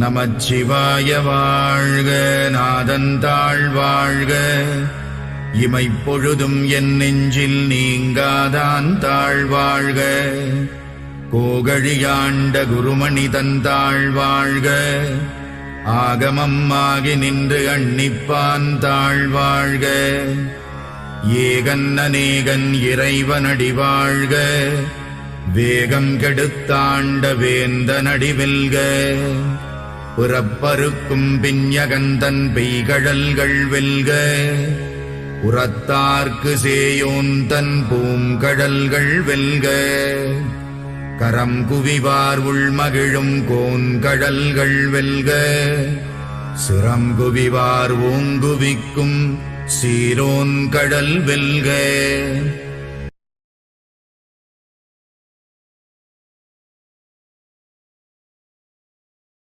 நமச்சிவாய வாழ்க. நாதந்தாள் வாழ்க. இமைப்பொழுதும் என் நெஞ்சில் நீங்காதான் தாழ்வாழ்க. கோகழியாண்ட குருமணி தந்தாள் வாழ்க. ஆகமம் ஆகி நின்று அண்ணிப்பான் தாழ்வாழ்க. ஏகன் அநேகன் இறைவனடி வாழ்க. வேகம் கெடுத்தாண்ட வேந்தனடி வெல்க. புறப்பருக்கும் பிஞகந்தன் பெய்கழல்கள் வெல்க. உரத்தார்க்கு சேயோன் தன் பூங்கடல்கள் வெல்க. கரம் குவிவார் உள்மகிழும் கோன்கடல்கள் வெல்க. சிரம் குவிவார் ஓங்குவிக்கும் சீரோன் கடல் வெல்க.